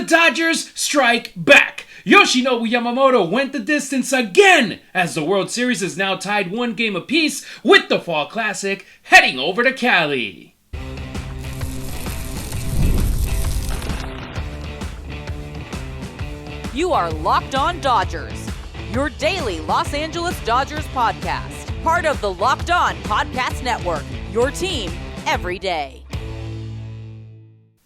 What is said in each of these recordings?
Dodgers strike back. Yoshinobu Yamamoto went the distance again as the World Series is now tied 1 game apiece with the Fall Classic heading over to Cali. You are Locked On Dodgers, your daily Los Angeles Dodgers podcast. Part of the Locked On Podcast Network, your team every day.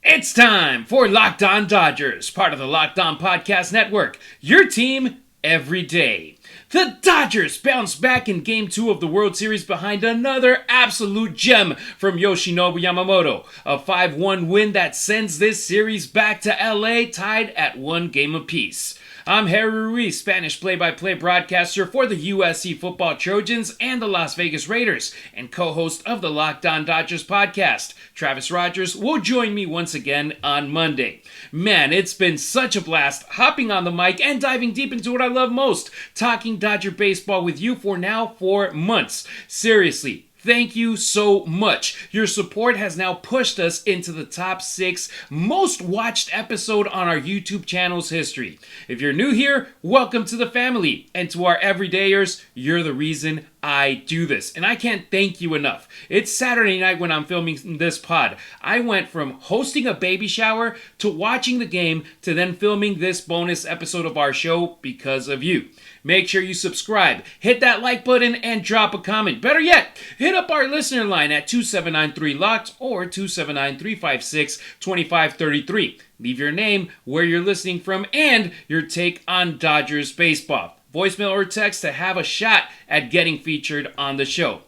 It's time for Locked On Dodgers, part of the Locked On Podcast Network, your team every day. The Dodgers bounced back in Game 2 of the World Series behind another absolute gem from Yoshinobu Yamamoto, a 5-1 win that sends this series back to LA tied at 1 game apiece. I'm Harry Ruiz, Spanish play-by-play broadcaster for the USC Football Trojans and the Las Vegas Raiders, and co-host of the Locked On Dodgers podcast. Travis Rogers will join me once again on Monday. Man, it's been such a blast hopping on the mic and diving deep into what I love most, talking Dodger baseball with you for now 4 months. Seriously. Thank you so much. Your support has now pushed us into the top 6 most watched episode on our YouTube channel's history. If you're new here, welcome to the family. And to our everydayers, you're the reason I do this. And I can't thank you enough. It's Saturday night when I'm filming this pod. I went from hosting a baby shower to watching the game to then filming this bonus episode of our show because of you. Make sure you subscribe, hit that like button, and drop a comment. Better yet, hit up our listener line at 2793-LOCKED or 279-356-2533. Leave your name, where you're listening from, and your take on Dodgers baseball. Voicemail or text to have a shot at getting featured on the show.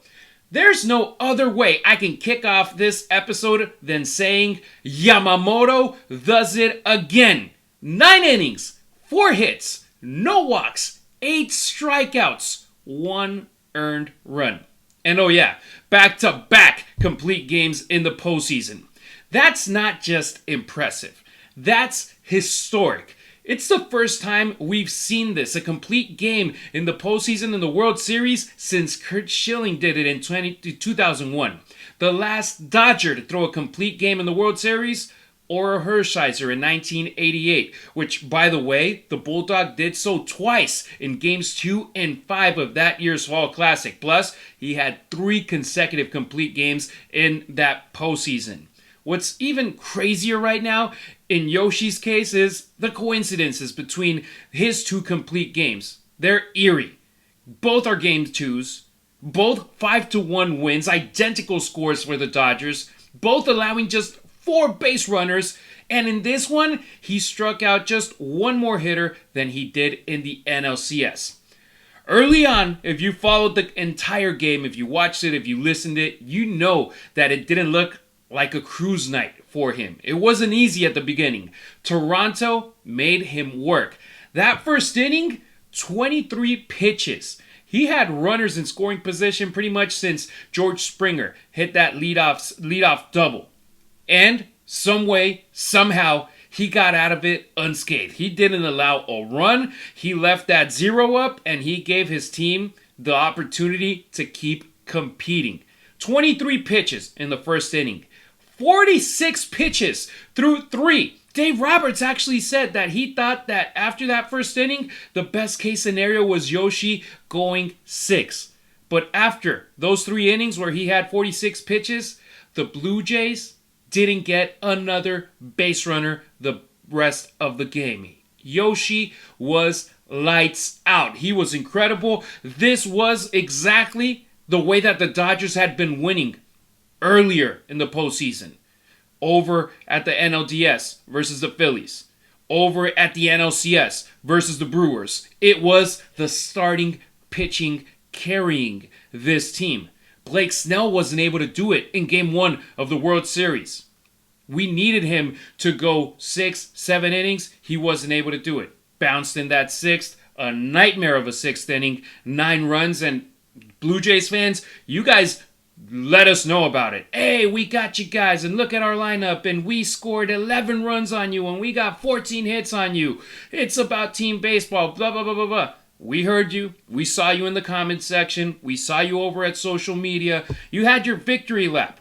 There's no other way I can kick off this episode than saying Yamamoto does it again. 9 innings, 4 hits, no walks, 8 strikeouts, 1 earned run. And oh yeah, back-to-back complete games in the postseason. That's not just impressive. That's historic. It's the first time we've seen this, a complete game in the postseason in the World Series since Curt Schilling did it in 2001. The last Dodger to throw a complete game in the World Series, Ora Hershiser in 1988, which, by the way, the Bulldog did so twice in Games 2 and 5 of that year's Fall Classic. Plus, he had 3 consecutive complete games in that postseason. What's even crazier right now, in Yoshi's case, is the coincidences between his 2 complete games. They're eerie. Both are Game 2s, both 5-1 wins, identical scores for the Dodgers, both allowing just 4 base runners, and in this one, he struck out just 1 more hitter than he did in the NLCS. Early on, if you followed the entire game, if you watched it, if you listened to it, you know that it didn't look like a cruise night for him. It wasn't easy at the beginning. Toronto made him work. That first inning, 23 pitches. He had runners in scoring position pretty much since George Springer hit that leadoff double. And some way, somehow, he got out of it unscathed. He didn't allow a run. He left that 0 up, and he gave his team the opportunity to keep competing. 23 pitches in the first inning. 46 pitches through 3. Dave Roberts actually said that he thought that after that first inning, the best case scenario was Yoshi going 6. But after those 3 innings where he had 46 pitches, the Blue Jays didn't get another base runner the rest of the game. Yoshi was lights out. He was incredible. This was exactly the way that the Dodgers had been winning earlier in the postseason. Over at the NLDS versus the Phillies. Over at the NLCS versus the Brewers. It was the starting pitching carrying this team. Blake Snell wasn't able to do it in Game 1 of the World Series. We needed him to go 6-7 innings. He wasn't able to do it. Bounced in that 6th. A nightmare of a 6th inning. 9 runs. And Blue Jays fans, you guys let us know about it. Hey, we got you guys. And look at our lineup. And we scored 11 runs on you. And we got 14 hits on you. It's about team baseball. Blah, blah, blah, blah, blah. We heard you. We saw you in the comments section. We saw you over at social media. You had your victory lap.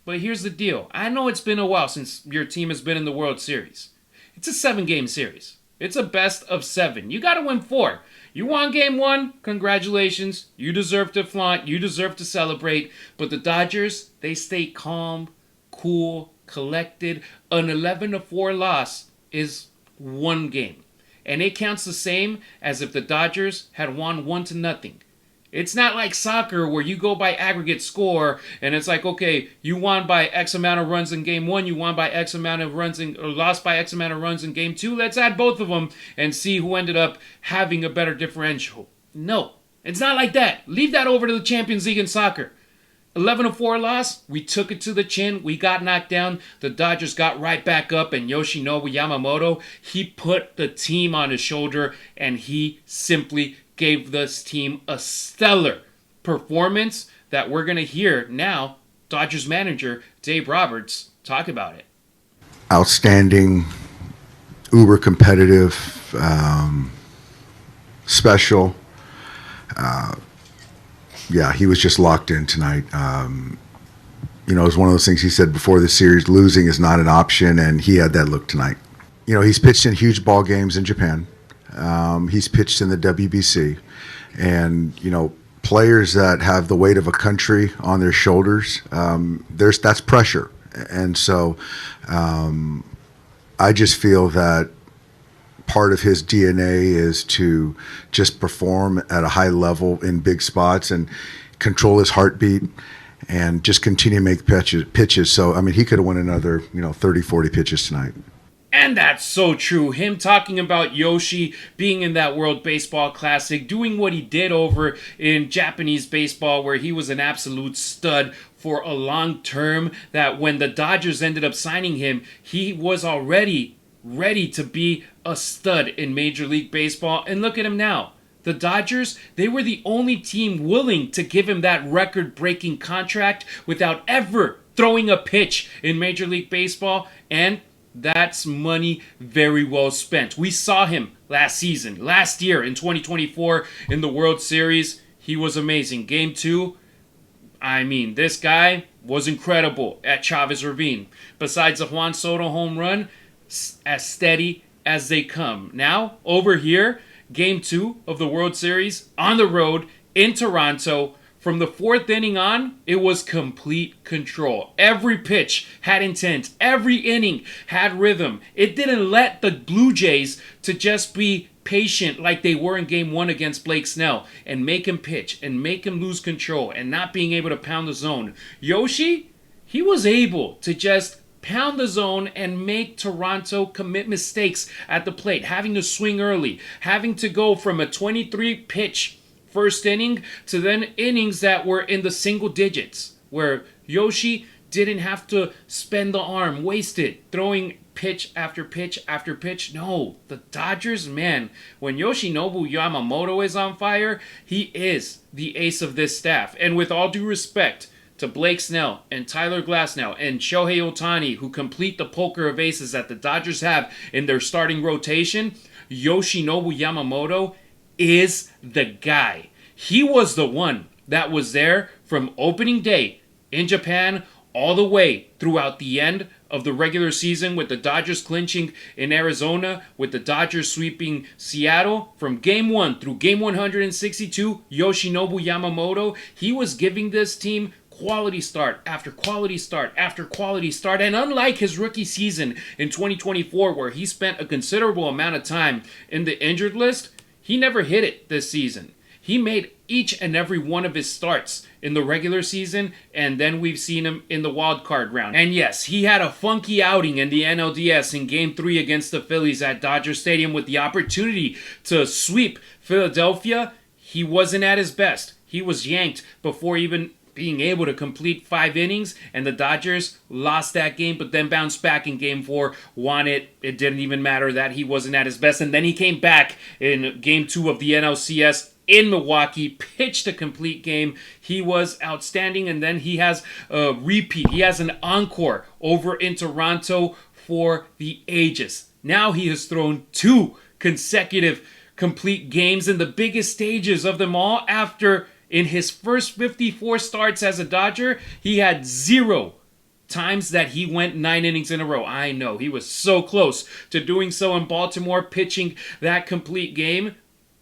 But here's the deal. I know it's been a while since your team has been in the World Series. It's a 7-game series. It's a best of 7. You got to win 4. You won game 1, congratulations. You deserve to flaunt. You deserve to celebrate. But the Dodgers, they stay calm, cool, collected. An 11-4 loss is 1 game. And it counts the same as if the Dodgers had won 1-0. It's not like soccer where you go by aggregate score and it's like, okay, you won by X amount of runs in game 1, you won by X amount of runs or lost by X amount of runs in game 2. Let's add both of them and see who ended up having a better differential. No, it's not like that. Leave that over to the Champions League in soccer. 11-4 loss, we took it to the chin, we got knocked down, the Dodgers got right back up, and Yoshinobu Yamamoto, he put the team on his shoulder, and he simply gave this team a stellar performance that we're going to hear now Dodgers manager Dave Roberts talk about it. Outstanding, uber competitive, special. Yeah, he was just locked in tonight. It was one of those things he said before the series, losing is not an option, and he had that look tonight. He's pitched in huge ball games in Japan. He's pitched in the WBC. And, players that have the weight of a country on their shoulders, that's pressure. And so I just feel that part of his DNA is to just perform at a high level in big spots and control his heartbeat and just continue to make pitches. So, he could have won another, 30, 40 pitches tonight. And that's so true. Him talking about Yoshi being in that World Baseball Classic, doing what he did over in Japanese baseball where he was an absolute stud for a long term, that when the Dodgers ended up signing him, he was already ready to be a stud in Major League Baseball. And look at him now. The Dodgers, they were the only team willing to give him that record-breaking contract without ever throwing a pitch in Major League Baseball, and that's money very well spent. We saw him last year in 2024 in the World Series. He was amazing. Game 2, this guy was incredible at Chavez Ravine. Besides the Juan Soto home run, as steady as they come. Now, over here, Game 2 of the World Series on the road in Toronto. From the 4th inning on, it was complete control. Every pitch had intent. Every inning had rhythm. It didn't let the Blue Jays to just be patient like they were in Game 1 against Blake Snell and make him pitch and make him lose control and not being able to pound the zone. Yoshi, he was able to just pound the zone and make Toronto commit mistakes at the plate, having to swing early, having to go from a 23-pitch first inning to then innings that were in the single digits, where Yoshi didn't have to spend the arm, wasted, throwing pitch after pitch after pitch. No, the Dodgers, man, when Yoshinobu Yamamoto is on fire, he is the ace of this staff. And with all due respect to Blake Snell and Tyler Glasnow and Shohei Ohtani, who complete the poker of aces that the Dodgers have in their starting rotation, Yoshinobu Yamamoto is the guy. He was the one that was there from opening day in Japan all the way throughout the end of the regular season, with the Dodgers clinching in Arizona, with the Dodgers sweeping Seattle. From Game 1 through Game 162, Yoshinobu Yamamoto, he was giving this team quality start after quality start after quality start. And unlike his rookie season in 2024, where he spent a considerable amount of time in the injured list, he never hit it this season. He made each and every one of his starts in the regular season, and then we've seen him in the wild card round. And yes, he had a funky outing in the NLDS in Game 3 against the Phillies at Dodger Stadium with the opportunity to sweep Philadelphia. He wasn't at his best. He was yanked before even being able to complete 5 innings, and the Dodgers lost that game, but then bounced back in Game 4, won it. It didn't even matter that he wasn't at his best, and then he came back in Game 2 of the NLCS in Milwaukee, pitched a complete game. He was outstanding, and then he has a repeat. He has an encore over in Toronto for the ages. Now he has thrown 2 consecutive complete games in the biggest stages of them all. After, in his first 54 starts as a Dodger, he had 0 times that he went 9 innings in a row. I know, he was so close to doing so in Baltimore, pitching that complete game,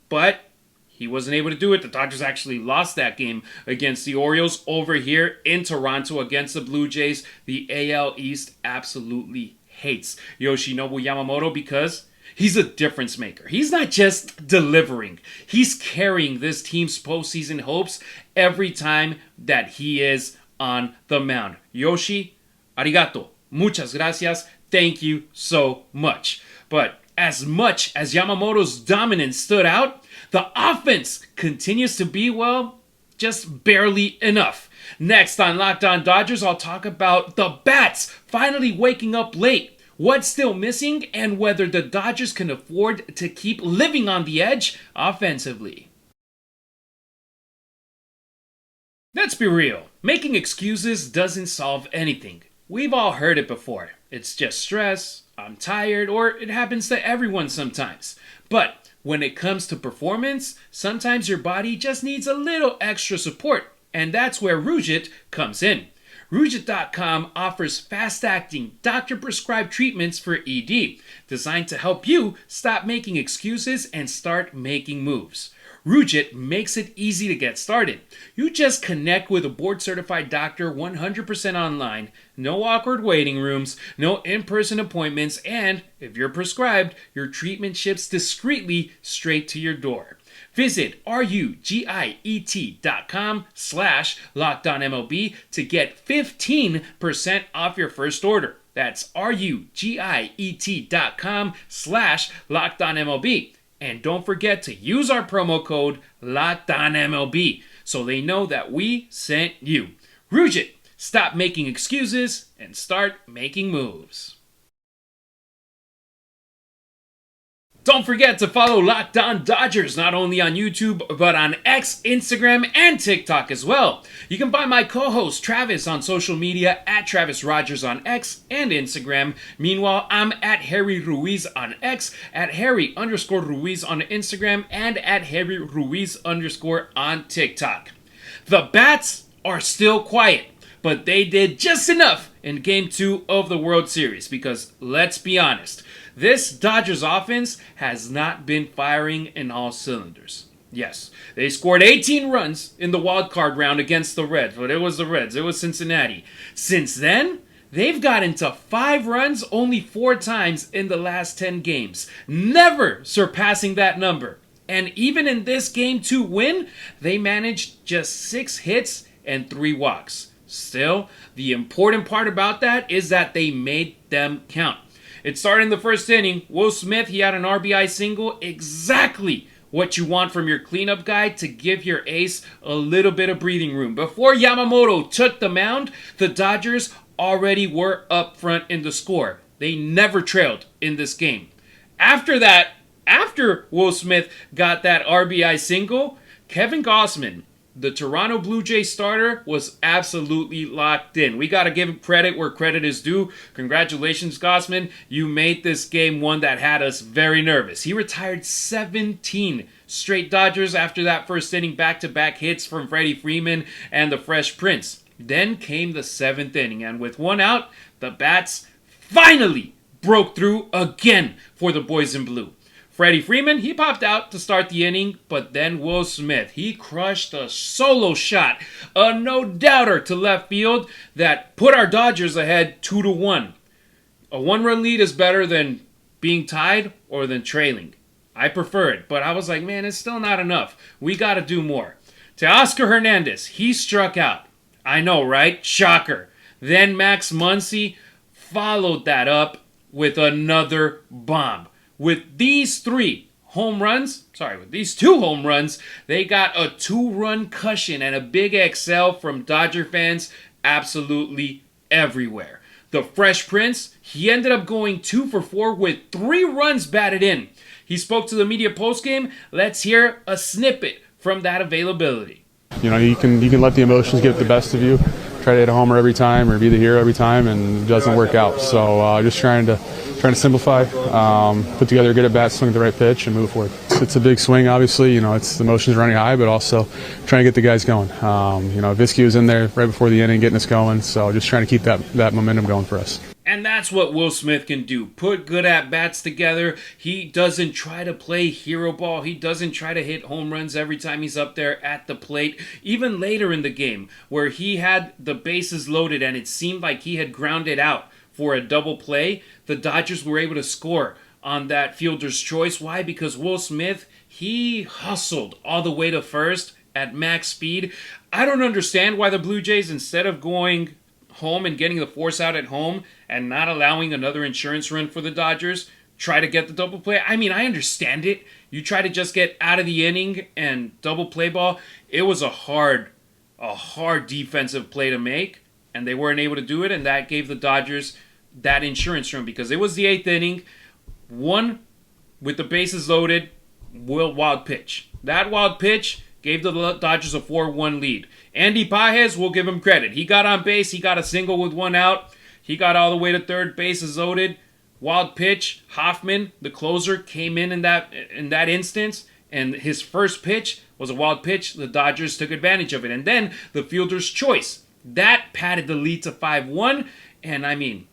but he wasn't able to do it. The Dodgers actually lost that game against the Orioles. Over here in Toronto against the Blue Jays, the AL East absolutely hates Yoshinobu Yamamoto because he's a difference maker. He's not just delivering. He's carrying this team's postseason hopes every time that he is on the mound. Yoshi, arigato. Muchas gracias. Thank you so much. But as much as Yamamoto's dominance stood out, the offense continues to be, well, just barely enough. Next on Locked On Dodgers, I'll talk about the bats finally waking up late, what's still missing, and whether the Dodgers can afford to keep living on the edge offensively. Let's be real. Making excuses doesn't solve anything. We've all heard it before. It's just stress, I'm tired, or it happens to everyone sometimes. But when it comes to performance, sometimes your body just needs a little extra support, and that's where Rujit comes in. Rujit.com offers fast-acting, doctor-prescribed treatments for ED, designed to help you stop making excuses and start making moves. Rujit makes it easy to get started. You just connect with a board-certified doctor 100% online, no awkward waiting rooms, no in-person appointments, and if you're prescribed, your treatment ships discreetly straight to your door. Visit rugiet.com/LockedOnMLB to get 15% off your first order. That's rugiet.com/LockedOnMLB. And don't forget to use our promo code LockedOnMLB so they know that we sent you. Rujit, stop making excuses and start making moves. Don't forget to follow Locked On Dodgers, not only on YouTube, but on X, Instagram, and TikTok as well. You can find my co-host Travis on social media at Travis Rogers on X and Instagram. Meanwhile, I'm at Harry Ruiz on X, at Harry_Ruiz on Instagram, and at Harry Ruiz_ on TikTok. The bats are still quiet, but they did just enough in Game 2 of the World Series because, let's be honest, this Dodgers offense has not been firing in all cylinders. Yes, they scored 18 runs in the wild card round against the Reds, but it was the Reds, it was Cincinnati. Since then, they've gotten to 5 runs only 4 times in the last 10 games, never surpassing that number. And even in this Game 2 win, they managed just 6 hits and 3 walks. Still, the important part about that is that they made them count. It started in the first inning. Will Smith, he had an RBI single. Exactly what you want from your cleanup guy to give your ace a little bit of breathing room. Before Yamamoto took the mound, the Dodgers already were up front in the score. They never trailed in this game. After that, after Will Smith got that RBI single, Kevin Gausman, the Toronto Blue Jays starter, was absolutely locked in. We got to give him credit where credit is due. Congratulations, Gausman. You made this game one that had us very nervous. He retired 17 straight Dodgers after that first inning, back-to-back hits from Freddie Freeman and the Fresh Prince. Then came the 7th inning, and with 1 out, the bats finally broke through again for the boys in blue. Freddie Freeman, he popped out to start the inning, but then Will Smith, he crushed a solo shot, a no-doubter to left field that put our Dodgers ahead 2-1. A 1-run lead is better than being tied or than trailing. I prefer it, but I was like, man, it's still not enough. We got to do more. Teoscar Hernandez, he struck out. I know, right? Shocker. Then Max Muncy followed that up with another bomb. With these 2 home runs, they got a 2-run cushion and a big XL from Dodger fans absolutely everywhere. The Fresh Prince, he ended up going 2 for 4 with 3 runs batted in. He spoke to the media postgame. Let's hear a snippet from that availability. You know, you can let the emotions get the best of you. Try to hit a homer every time or be the hero every time, and it doesn't work out. So just trying to trying to simplify, put together a good at-bat, swing at the right pitch, and move forward. It's a big swing, obviously. It's the emotions running high, but also trying to get the guys going. Visky was in there right before the inning getting us going, so just trying to keep that momentum going for us. And that's what Will Smith can do. Put good at-bats together. He doesn't try to play hero ball. He doesn't try to hit home runs every time he's up there at the plate. Even later in the game, where he had the bases loaded and it seemed like he had grounded out for a double play, the Dodgers were able to score on that fielder's choice. Why? Because Will Smith, he hustled all the way to first at max speed. I don't understand why the Blue Jays, instead of going home and getting the force out at home and not allowing another insurance run for the Dodgers, try to get the double play. I mean, I understand it. You try to just get out of the inning and double play ball. It was a hard defensive play to make, and they weren't able to do it, and that gave the Dodgers that insurance run because it was the 8th inning, one with the bases loaded, wild pitch. That wild pitch gave the Dodgers a 4-1 lead. Andy Pages, we'll give him credit. He got on base. He got a single with one out. He got all the way to third, bases loaded. Wild pitch. Hoffman, the closer, came in that instance, and his first pitch was a wild pitch. The Dodgers took advantage of it. And then the fielder's choice. That padded the lead to 5-1. And I mean,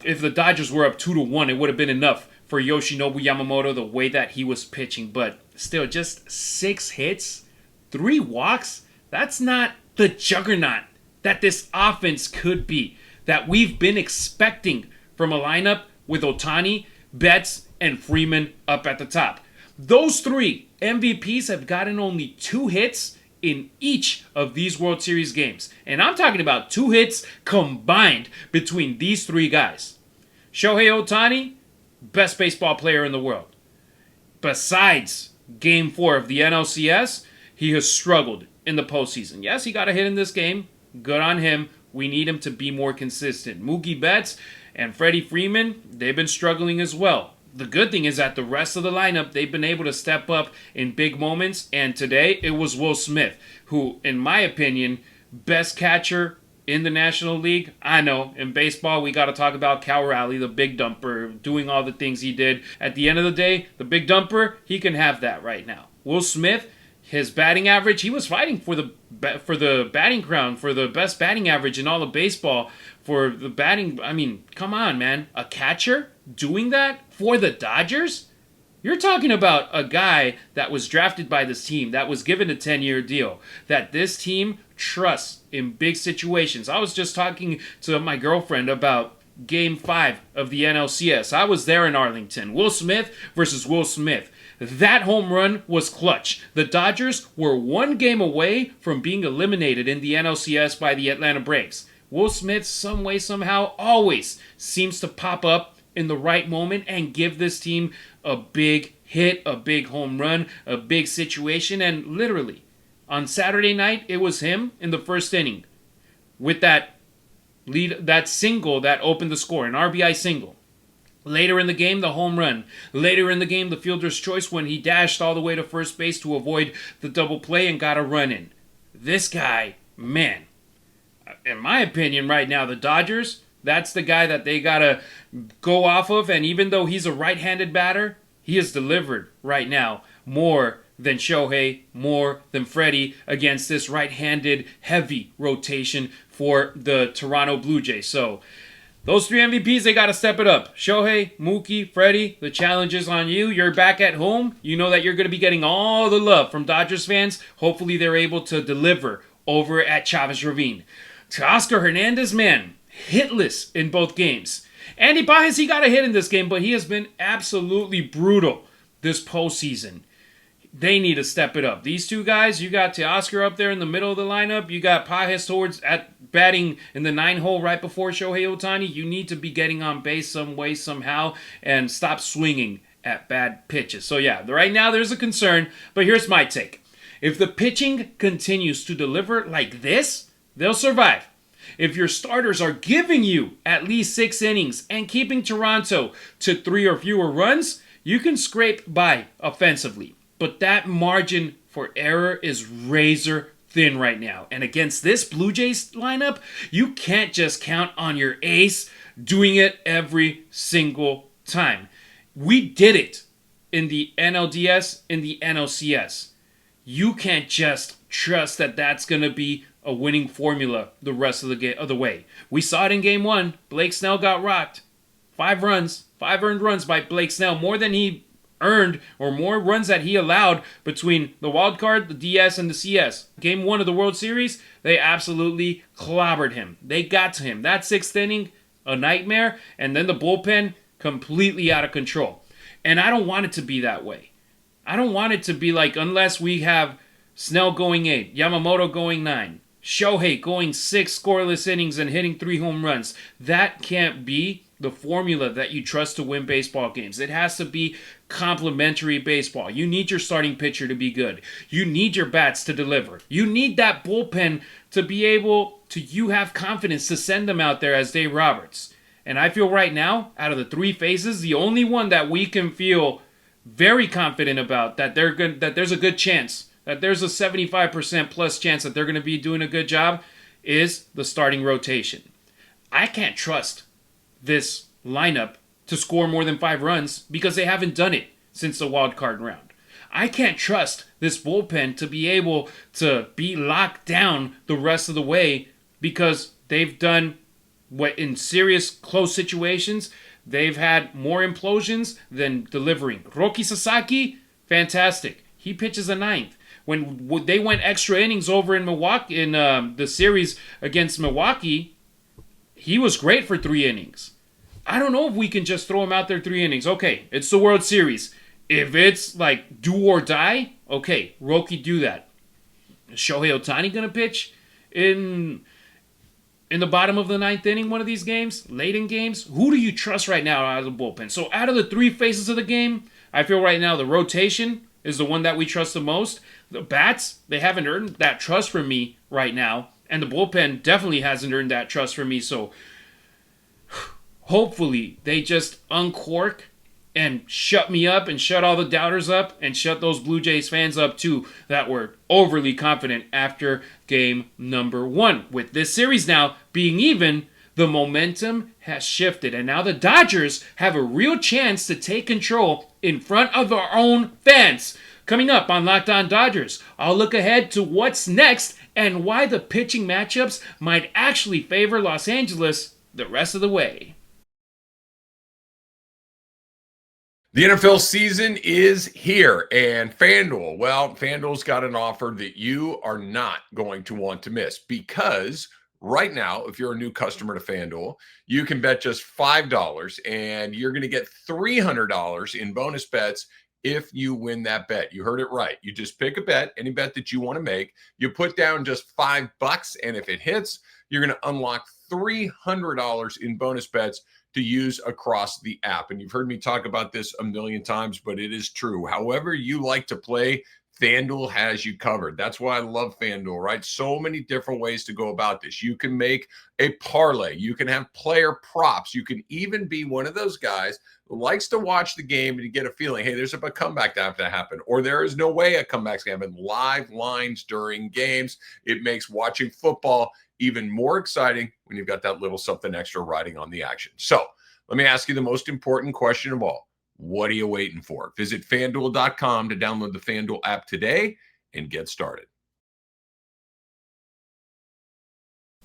if the Dodgers were up 2-1, it would have been enough for Yoshinobu Yamamoto the way that he was pitching. But still, just 6 hits, 3 walks. That's not the juggernaut that this offense could be, that we've been expecting from a lineup with Ohtani, Betts, and Freeman up at the top. Those 3 MVPs have gotten only 2 hits in each of these World Series games. And I'm talking about 2 hits combined between these 3 guys. Shohei Ohtani, best baseball player in the world. Besides Game 4 of the NLCS, he has struggled in the postseason. Yes, he got a hit in this game. Good on him. We need him to be more consistent. Mookie Betts and Freddie Freeman, they've been struggling as well. The good thing is that the rest of the lineup, they've been able to step up in big moments. And today, it was Will Smith, who, in my opinion, best catcher in the National League. I know, in baseball, we got to talk about Cal Raleigh, the big dumper, doing all the things he did. At the end of the day, the big dumper, he can have that right now. Will Smith, his batting average, he was fighting for the batting crown, for the best batting average in all of baseball. For the batting, I mean, come on, man. A catcher doing that for the Dodgers? You're talking about a guy that was drafted by this team, that was given a 10-year deal, that this team trusts in big situations. I was just talking to my girlfriend about Game 5 of the NLCS. I was there in Arlington. Will Smith versus Will Smith. That home run was clutch. The Dodgers were 1 game away from being eliminated in the NLCS by the Atlanta Braves. Will Smith, some way, somehow, always seems to pop up in the right moment and give this team a big hit, a big home run, a big situation. And literally, on Saturday night, it was him in the first inning with that lead, that single that opened the score, an RBI single. Later in the game, the home run. Later in the game, the fielder's choice when he dashed all the way to first base to avoid the double play and got a run in. This guy, man, in my opinion right now, the Dodgers, that's the guy that they got to go off of. And even though he's a right-handed batter, he has delivered right now more than Shohei, more than Freddie against this right-handed heavy rotation for the Toronto Blue Jays. So those 3 MVPs, they got to step it up. Shohei, Mookie, Freddie, the challenge is on you. You're back at home. You know that you're going to be getting all the love from Dodgers fans. Hopefully they're able to deliver over at Chavez Ravine. Teoscar Hernandez, man, hitless in both games. Andy Pages, he got a hit in this game, but he has been absolutely brutal this postseason. They need to step it up. These 2 guys, you got Teoscar up there in the middle of the lineup. You got Pages at batting in the 9-hole right before Shohei Ohtani. You need to be getting on base some way, somehow, and stop swinging at bad pitches. So yeah, right now there's a concern, but here's my take. If the pitching continues to deliver like this, they'll survive. If your starters are giving you at least 6 innings and keeping Toronto to 3 or fewer runs, you can scrape by offensively. But that margin for error is razor thin right now. And against this Blue Jays lineup, you can't just count on your ace doing it every single time. We did it in the NLDS, in the NLCS. You can't just trust that that's going to be a winning formula the rest of the way. We saw it in Game 1. Blake Snell got rocked. 5 earned runs by Blake Snell, more than he earned, or more runs that he allowed between the wild card, the DS, and the CS. Game 1 of the World Series, they absolutely clobbered him. They got to him. That 6th inning, a nightmare, and then the bullpen completely out of control. And I don't want it to be that way. I don't want it to be like, unless we have Snell going 8, Yamamoto going 9, Shohei going 6 scoreless innings and hitting 3 home runs. That can't be the formula that you trust to win baseball games. It has to be complementary baseball. You need your starting pitcher to be good. You need your bats to deliver. You need that bullpen to be able to, you have confidence to send them out there as Dave Roberts. And I feel right now, out of the 3 phases, the only one that we can feel very confident about, that they're good, that there's a good chance, that there's a 75% plus chance that they're going to be doing a good job, is the starting rotation. I can't trust this lineup to score more than 5 runs because they haven't done it since the wild card round. I can't trust this bullpen to be able to be locked down the rest of the way because they've done what, in serious close situations, they've had more implosions than delivering. Roki Sasaki, fantastic. He pitches a 9th. When they went extra innings over in Milwaukee, in the series against Milwaukee, he was great for 3 innings. I don't know if we can just throw him out there 3 innings. Okay, it's the World Series. If it's like do or die, okay, Roki, do that. Is Shohei Ohtani going to pitch in the bottom of the 9th inning one of these games? Late in games? Who do you trust right now out of the bullpen? So out of the 3 phases of the game, I feel right now the rotation is the one that we trust the most. The bats, they haven't earned that trust from me right now. And the bullpen definitely hasn't earned that trust from me. So hopefully they just uncork and shut me up and shut all the doubters up and shut those Blue Jays fans up too that were overly confident after game number 1. With this series now being even, the momentum has shifted, and now the Dodgers have a real chance to take control in front of our own fans. Coming up on Locked On Dodgers, I'll look ahead to what's next and why the pitching matchups might actually favor Los Angeles the rest of the way. The NFL season is here, and FanDuel's got an offer that you are not going to want to miss, because right now, if you're a new customer to FanDuel, you can bet just $5 and you're going to get $300 in bonus bets if you win that bet. You heard it right. You just pick a bet, any bet that you want to make. You put down just $5, and if it hits, you're going to unlock $300 in bonus bets to use across the app. And you've heard me talk about this a million times, but it is true. However you like to play, FanDuel has you covered. That's why I love FanDuel, right? So many different ways to go about this. You can make a parlay. You can have player props. You can even be one of those guys who likes to watch the game and get a feeling, hey, there's a comeback to have to happen, or there is no way a comeback's going to happen. Live lines during games. It makes watching football even more exciting when you've got that little something extra riding on the action. So let me ask you the most important question of all. What are you waiting for? Visit FanDuel.com to download the FanDuel app today and get started.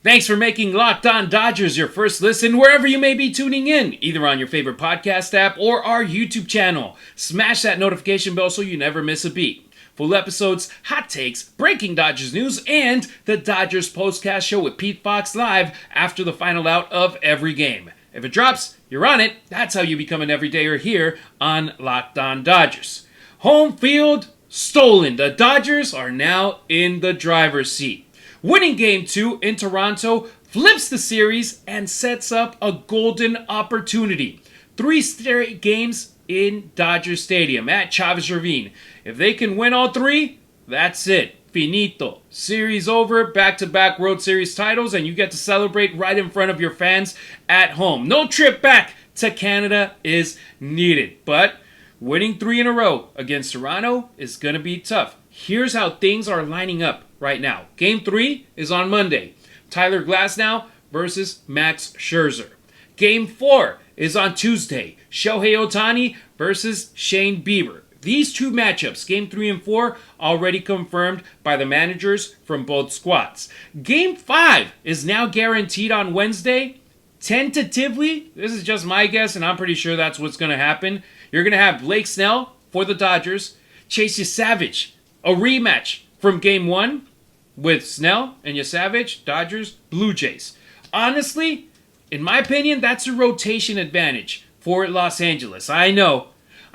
Thanks for making Locked On Dodgers your first listen wherever you may be tuning in, either on your favorite podcast app or our YouTube channel. Smash that notification bell so you never miss a beat. Full episodes, hot takes, breaking Dodgers news, and the Dodgers Postcast Show with Pete Fox live after the final out of every game. If it drops, you're on it. That's how you become an everydayer here on Locked On Dodgers. Home field stolen. The Dodgers are now in the driver's seat. Winning Game 2 in Toronto flips the series and sets up a golden opportunity. 3 straight games in Dodger Stadium at Chavez Ravine. If they can win all 3, that's it. Finito. Series over, back-to-back World Series titles, and you get to celebrate right in front of your fans at home. No trip back to Canada is needed, but winning 3 in a row against Toronto is going to be tough. Here's how things are lining up right now. Game 3 is on Monday. Tyler Glasnow versus Max Scherzer. Game 4 is on Tuesday. Shohei Ohtani versus Shane Bieber. These two matchups, Game 3 and 4, already confirmed by the managers from both squads. Game 5 is now guaranteed on Wednesday. Tentatively, this is just my guess, and I'm pretty sure that's what's going to happen. You're going to have Blake Snell for the Dodgers, Chase Yosavage, a rematch from Game 1 with Snell and Yosavage, Dodgers, Blue Jays. Honestly, in my opinion, that's a rotation advantage for Los Angeles. I know.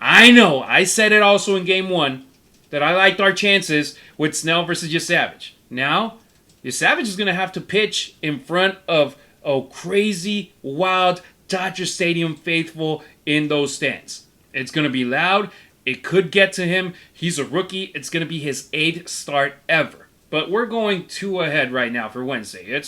I said it also in Game 1 that I liked our chances with Snell versus Yosavage. Now, Yosavage is going to have to pitch in front of a crazy, wild Dodger Stadium faithful in those stands. It's going to be loud. It could get to him. He's a rookie. It's going to be his 8th start ever. But we're going 2 ahead right now for Wednesday.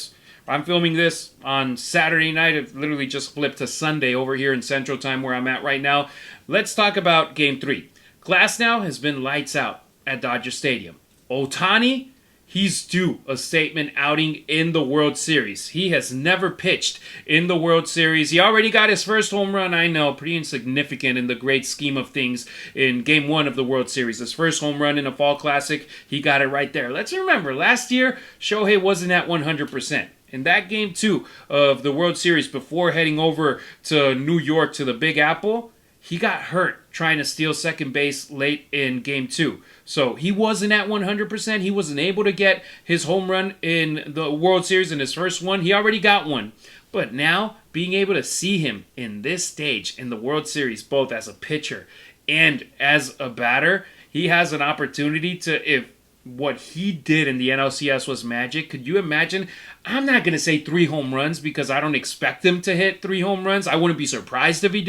I'm filming this on Saturday night. It literally just flipped to Sunday over here in Central Time where I'm at right now. Let's talk about Game 3. Glasnow has been lights out at Dodger Stadium. Ohtani, he's due a statement outing in the World Series. He has never pitched in the World Series. He already got his first home run, I know, pretty insignificant in the great scheme of things in Game 1 of the World Series. His first home run in a Fall Classic, he got it right there. Let's remember, last year, Shohei wasn't at 100%. In that Game 2 of the World Series, before heading over to New York to the Big Apple, he got hurt trying to steal second base late in Game 2. So he wasn't at 100%. He wasn't able to get his home run in the World Series in his first one. He already got one. But now, being able to see him in this stage in the World Series, both as a pitcher and as a batter, he has an opportunity to, if what he did in the NLCS was magic. Could you imagine? I'm not going to say 3 home runs because I don't expect him to hit 3 home runs. I wouldn't be surprised if he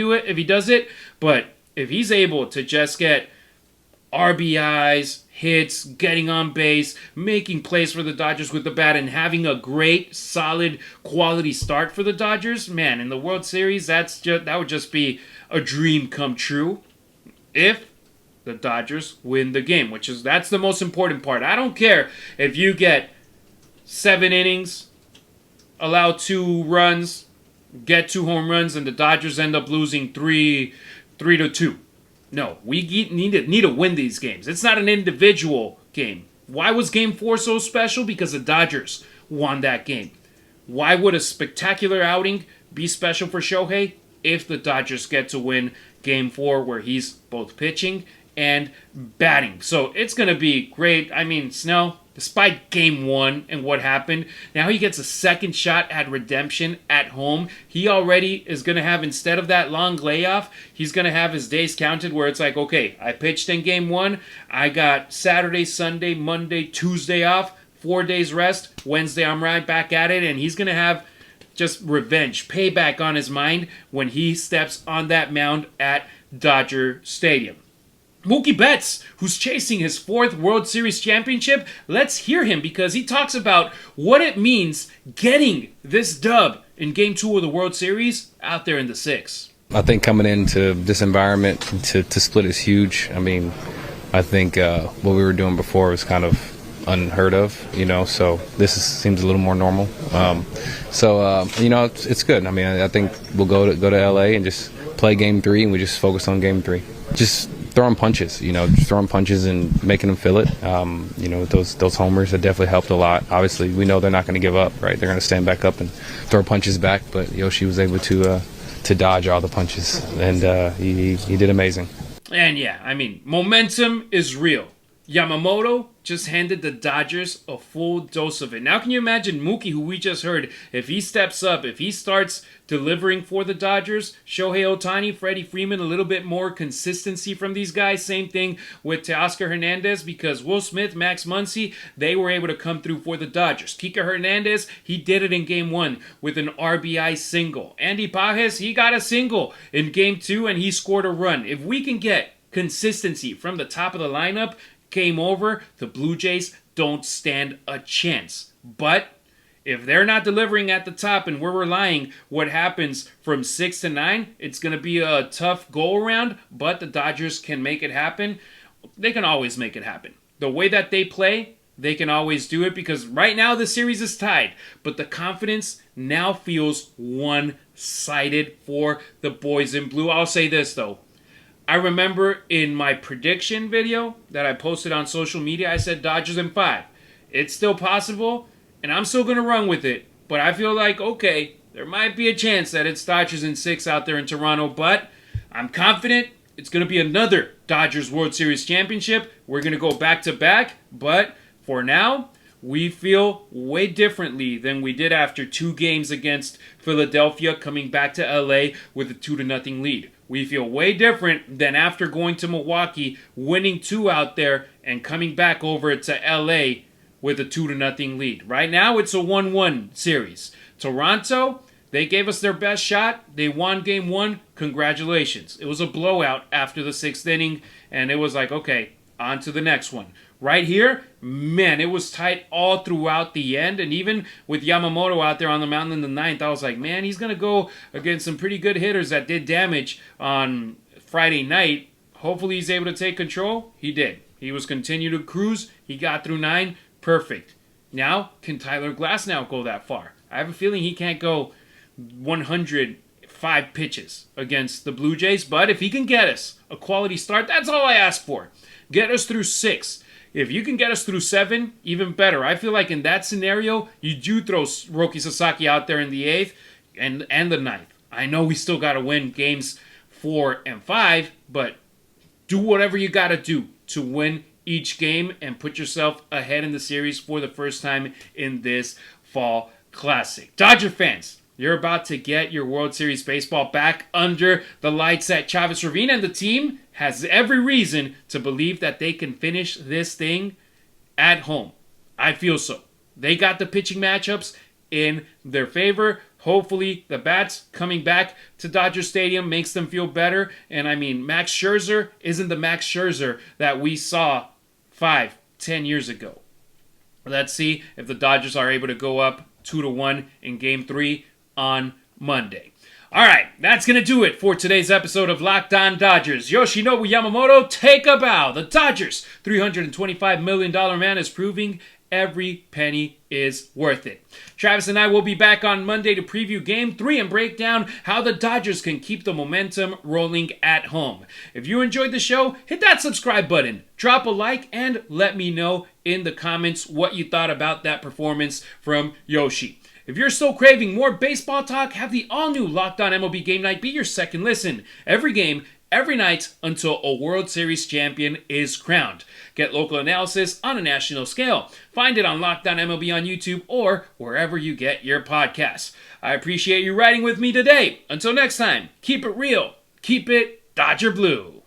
does it. But if he's able to just get RBIs, hits, getting on base, making plays for the Dodgers with the bat, and having a great, solid, quality start for the Dodgers, man, in the World Series, that would just be a dream come true. If the Dodgers win the game, that's the most important part. I don't care if you get 7 innings, allow 2 runs, get 2 home runs, and the Dodgers end up losing 3-2. No, we need to win these games. It's not an individual game. Why was Game 4 so special? Because the Dodgers won that game. Why would a spectacular outing be special for Shohei? If the Dodgers get to win Game 4, where he's both pitching and batting. So it's going to be great. I mean, Snell, despite Game 1 and what happened, now he gets a second shot at redemption at home. He already is going to have, instead of that long layoff, he's going to have his days counted where it's like, okay, I pitched in Game 1. I got Saturday, Sunday, Monday, Tuesday off, 4 days rest. Wednesday, I'm right back at it. And he's going to have just revenge, payback on his mind when he steps on that mound at Dodger Stadium. Mookie Betts, who's chasing his 4th World Series championship, let's hear him because he talks about what it means getting this dub in Game 2 of the World Series out there in the 6. I think coming into this environment to split is huge. I mean, I think what we were doing before was kind of unheard of, so seems a little more normal. It's good. I mean, I think we'll go to LA and just play Game 3 and we just focus on Game 3. Just throwing punches, just throwing punches and making them feel it. Those homers have definitely helped a lot. Obviously, we know they're not going to give up, right? They're going to stand back up and throw punches back, but Yoshi was able to dodge all the punches, and he did amazing. And yeah, I mean, momentum is real. Yamamoto just handed the Dodgers a full dose of it. Now can you imagine Mookie, who we just heard, if he steps up, if he starts delivering for the Dodgers, Shohei Ohtani, Freddie Freeman, a little bit more consistency from these guys. Same thing with Teoscar Hernandez, because Will Smith, Max Muncy, they were able to come through for the Dodgers. Kike Hernandez, he did it in Game 1 with an RBI single. Andy Pages, he got a single in Game 2 and he scored a run. If we can get consistency from the top of the lineup, game over, the Blue Jays don't stand a chance. But if they're not delivering at the top and we're relying what happens from 6 to 9, it's going to be a tough go-around, but the Dodgers can make it happen. They can always make it happen. The way that they play, they can always do it because right now the series is tied, but the confidence now feels 1 excited for the boys in blue. I'll say this, though. I remember in my prediction video that I posted on social media, I said Dodgers in 5. It's still possible, and I'm still going to run with it. But I feel like, okay, there might be a chance that it's Dodgers in 6 out there in Toronto, but I'm confident it's going to be another Dodgers World Series championship. We're going to go back-to-back, but for now, we feel way differently than we did after 2 games against Philadelphia, coming back to LA with a 2-0 lead. We feel way different than after going to Milwaukee, winning 2 out there, and coming back over to LA with a 2-0 lead. Right now, it's a 1-1 series. Toronto, they gave us their best shot. They won game 1. Congratulations. It was a blowout after the 6th inning, and it was like, okay, on to the next one. Right here, man, it was tight all throughout the end. And even with Yamamoto out there on the mound in the 9th, I was like, man, he's going to go against some pretty good hitters that did damage on Friday night. Hopefully he's able to take control. He did. He was continue to cruise. He got through 9. Perfect. Now, can Tyler Glasnow go that far? I have a feeling he can't go 105 pitches against the Blue Jays. But if he can get us a quality start, that's all I ask for. Get us through 6. If you can get us through 7, even better. I feel like in that scenario, you do throw Roki Sasaki out there in the 8th and the 9th. I know we still got to win games 4 and 5, but do whatever you got to do to win each game and put yourself ahead in the series for the first time in this fall classic. Dodger fans, you're about to get your World Series baseball back under the lights at Chavez Ravine, and the team has every reason to believe that they can finish this thing at home. I feel so. They got the pitching matchups in their favor. Hopefully, the bats coming back to Dodger Stadium makes them feel better. And I mean, Max Scherzer isn't the Max Scherzer that we saw 5-10 years ago. Let's see if the Dodgers are able to go up 2-1 in Game 3 on Monday. All right, that's going to do it for today's episode of Locked On Dodgers. Yoshinobu Yamamoto, take a bow. The Dodgers' $325 million man is proving every penny is worth it. Travis and I will be back on Monday to preview Game 3 and break down how the Dodgers can keep the momentum rolling at home. If you enjoyed the show, hit that subscribe button, drop a like, and let me know in the comments what you thought about that performance from Yoshi. If you're still craving more baseball talk, have the all-new Locked On MLB Game Night be your second listen. Every game, every night, until a World Series champion is crowned. Get local analysis on a national scale. Find it on Locked On MLB on YouTube or wherever you get your podcasts. I appreciate you riding with me today. Until next time, keep it real, keep it Dodger Blue.